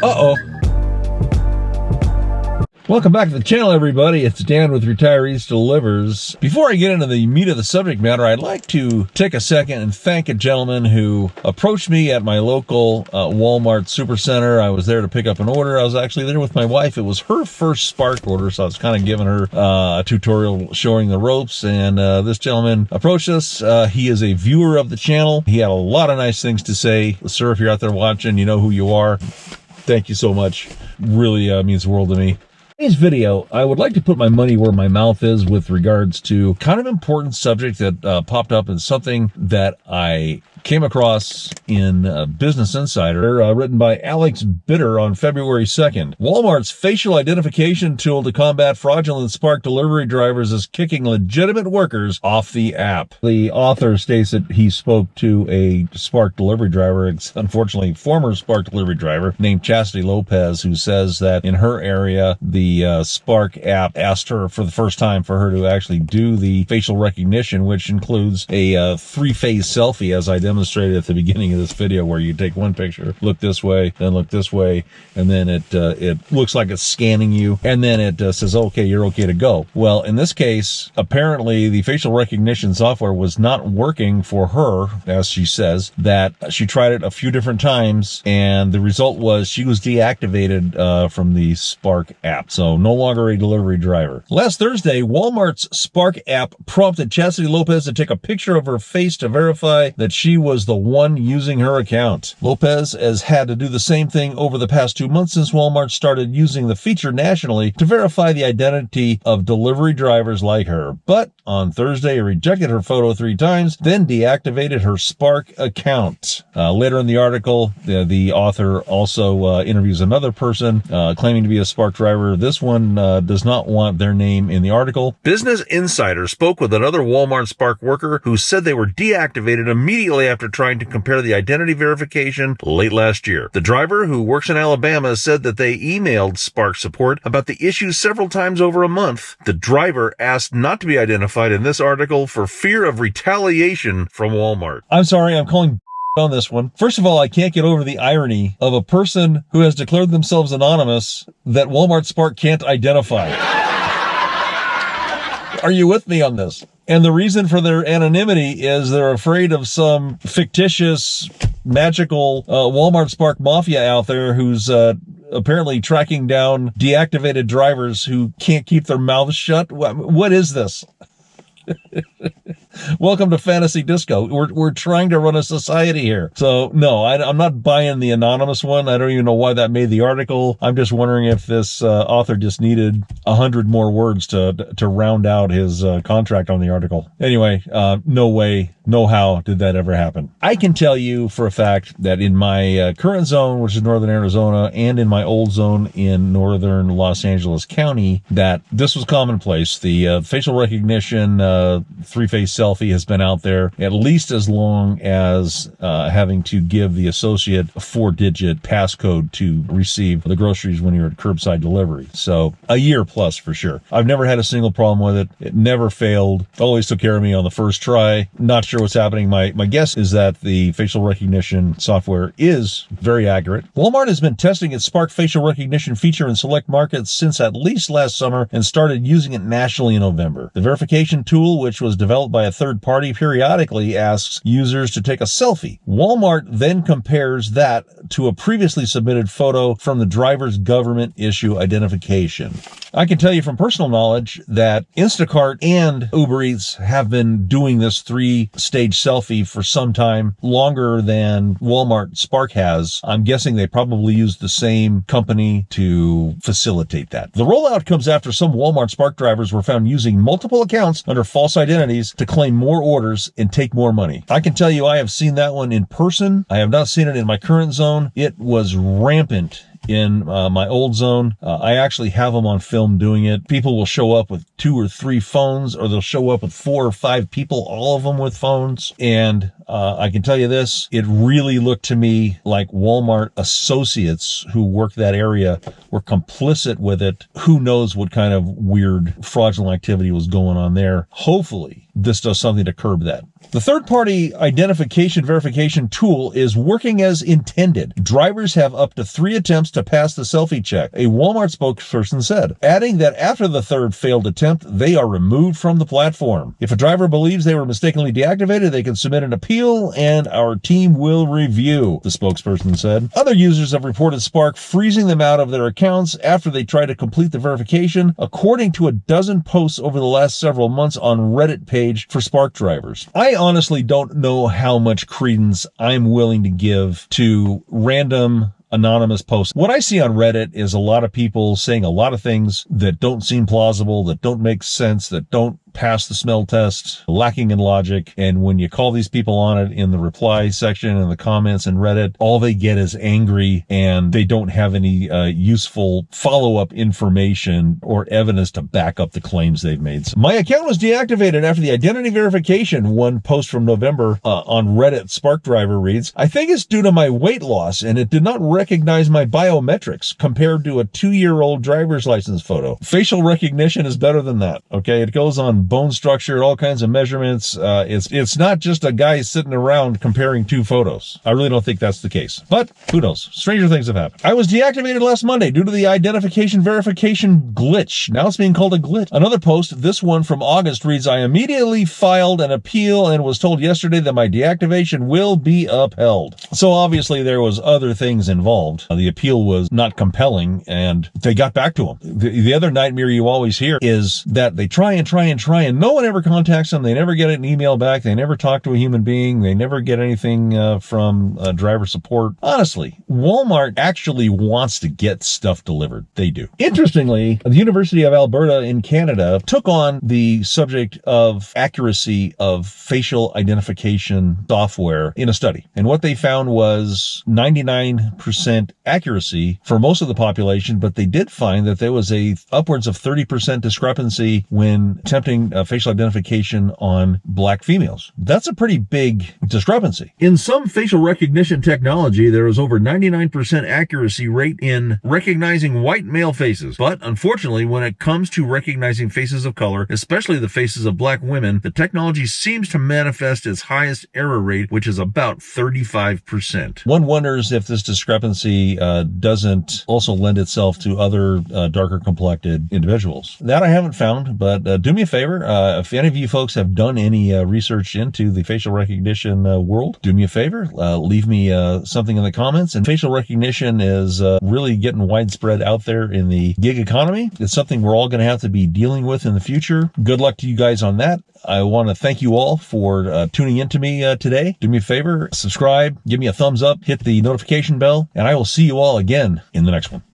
Uh-oh. Welcome back to the channel, everybody. It's Dan with Retirees Delivers. Before I get into the meat of the subject matter, I'd like to take a second and thank a gentleman who approached me at my local Walmart Supercenter. I was there to pick up an order. I was actually there with my wife. It was her first Spark order, so I was kind of giving her a tutorial showing the ropes, and this gentleman approached us. He is a viewer of the channel. He had a lot of nice things to say. Sir, if you're out there watching, you know who you are. Thank you so much. Really means the world to me. In today's video, I would like to put my money where my mouth is with regards to kind of important subject that popped up and something that I came across in Business Insider, written by Alex Bitter on February 2nd. Walmart's facial identification tool to combat fraudulent Spark delivery drivers is kicking legitimate workers off the app. The author states that he spoke to a Spark delivery driver, unfortunately former Spark delivery driver, named Chastity Lopez, who says that in her area, the Spark app asked her for the first time for her to actually do the facial recognition, which includes a three-phase selfie, as I demonstrated at the beginning of this video, where you take one picture, look this way, then look this way, and then it looks like it's scanning you, and then it says, okay, you're okay to go. Well, in this case, apparently the facial recognition software was not working for her, as she says, that she tried it a few different times, and the result was she was deactivated from the Spark app, so no longer a delivery driver. Last Thursday, Walmart's Spark app prompted Chastity Lopez to take a picture of her face to verify that she was the one using her account. Lopez has had to do the same thing over the past 2 months since Walmart started using the feature nationally to verify the identity of delivery drivers like her. But on Thursday, it rejected her photo 3 times, then deactivated her Spark account. Later in the article, the author also interviews another person claiming to be a Spark driver. This one does not want their name in the article. Business Insider spoke with another Walmart Spark worker who said they were deactivated immediately after trying to compare the identity verification late last year. The driver, who works in Alabama, said that they emailed Spark support about the issue several times over a month. The driver asked not to be identified in this article for fear of retaliation from Walmart. I'm sorry, I'm calling on this one. First of all, I can't get over the irony of a person who has declared themselves anonymous that Walmart Spark can't identify. Are you with me on this? And the reason for their anonymity is they're afraid of some fictitious, magical Walmart Spark mafia out there who's apparently tracking down deactivated drivers who can't keep their mouths shut. What is this? Welcome to Fantasy Disco. We're trying to run a society here. So no, I'm not buying the anonymous one. I don't even know why that made the article. I'm just wondering if this author just needed 100 more words to round out his contract on the article. Anyway, no way, no how did that ever happen. I can tell you for a fact that in my current zone, which is northern Arizona, and in my old zone in northern Los Angeles County, that this was commonplace. The facial recognition three-phase selfie has been out there at least as long as having to give the associate a 4-digit passcode to receive the groceries when you're at curbside delivery. So a year plus for sure. I've never had a single problem with it. It never failed. Always took care of me on the first try. Not sure what's happening. My guess is that the facial recognition software is very accurate. Walmart has been testing its Spark facial recognition feature in select markets since at least last summer and started using it nationally in November. The verification tool, which was developed by a third party, periodically asks users to take a selfie. Walmart then compares that to a previously submitted photo from the driver's government issue identification. I can tell you from personal knowledge that Instacart and Uber Eats have been doing this 3-stage selfie for some time, longer than Walmart Spark has. I'm guessing they probably use the same company to facilitate that. The rollout comes after some Walmart Spark drivers were found using multiple accounts under false identities to claim more orders and take more money. I can tell you I have seen that one in person. I have not seen it in my current zone. It was rampant in my old zone. I actually have them on film doing it. People will show up with 2 or 3 phones, or they'll show up with 4 or 5 people, all of them with phones. And I can tell you this, it really looked to me like Walmart associates who work that area were complicit with it. Who knows what kind of weird fraudulent activity was going on there. Hopefully, this does something to curb that. The third-party identification verification tool is working as intended. Drivers have up to 3 attempts to pass the selfie check, a Walmart spokesperson said, adding that after the third failed attempt, they are removed from the platform. If a driver believes they were mistakenly deactivated, they can submit an appeal, and our team will review, the spokesperson said. Other users have reported Spark freezing them out of their accounts after they tried to complete the verification, according to a dozen posts over the last several months on Reddit page for Spark drivers. I honestly don't know how much credence I'm willing to give to random anonymous posts. What I see on Reddit is a lot of people saying a lot of things that don't seem plausible, that don't make sense, that don't pass the smell test, lacking in logic. And when you call these people on it in the reply section and the comments in Reddit, all they get is angry, and they don't have any useful follow-up information or evidence to back up the claims they've made. So my account was deactivated after the identity verification. One post from November on Reddit Spark driver reads, I think it's due to my weight loss, and it did not recognize my biometrics compared to a 2-year-old driver's license photo. Facial recognition is better than that. Okay, it goes on bone structure, all kinds of measurements. It's not just a guy sitting around comparing 2 photos. I really don't think that's the case, but who knows? Stranger things have happened. I was deactivated last Monday due to the identification verification glitch. Now it's being called a glitch. Another post, this one from August, reads, I immediately filed an appeal and was told yesterday that my deactivation will be upheld. So obviously there was other things involved. The appeal was not compelling, and they got back to him. The other nightmare you always hear is that they try and no one ever contacts them. They never get an email back. They never talk to a human being. They never get anything from driver support. Honestly, Walmart actually wants to get stuff delivered. They do. Interestingly, the University of Alberta in Canada took on the subject of accuracy of facial identification software in a study. And what they found was 99% accuracy for most of the population, but they did find that there was a upwards of 30% discrepancy when attempting facial identification on black females. That's a pretty big discrepancy. In some facial recognition technology, there is over 99% accuracy rate in recognizing white male faces. But unfortunately, when it comes to recognizing faces of color, especially the faces of black women, the technology seems to manifest its highest error rate, which is about 35%. One wonders if this discrepancy doesn't also lend itself to other darker complected individuals. That I haven't found, but do me a favor. If any of you folks have done any research into the facial recognition world, do me a favor. Leave me something in the comments. And facial recognition is really getting widespread out there in the gig economy. It's something we're all going to have to be dealing with in the future. Good luck to you guys on that. I want to thank you all for tuning in to me today. Do me a favor, subscribe, give me a thumbs up, hit the notification bell, and I will see you all again in the next one.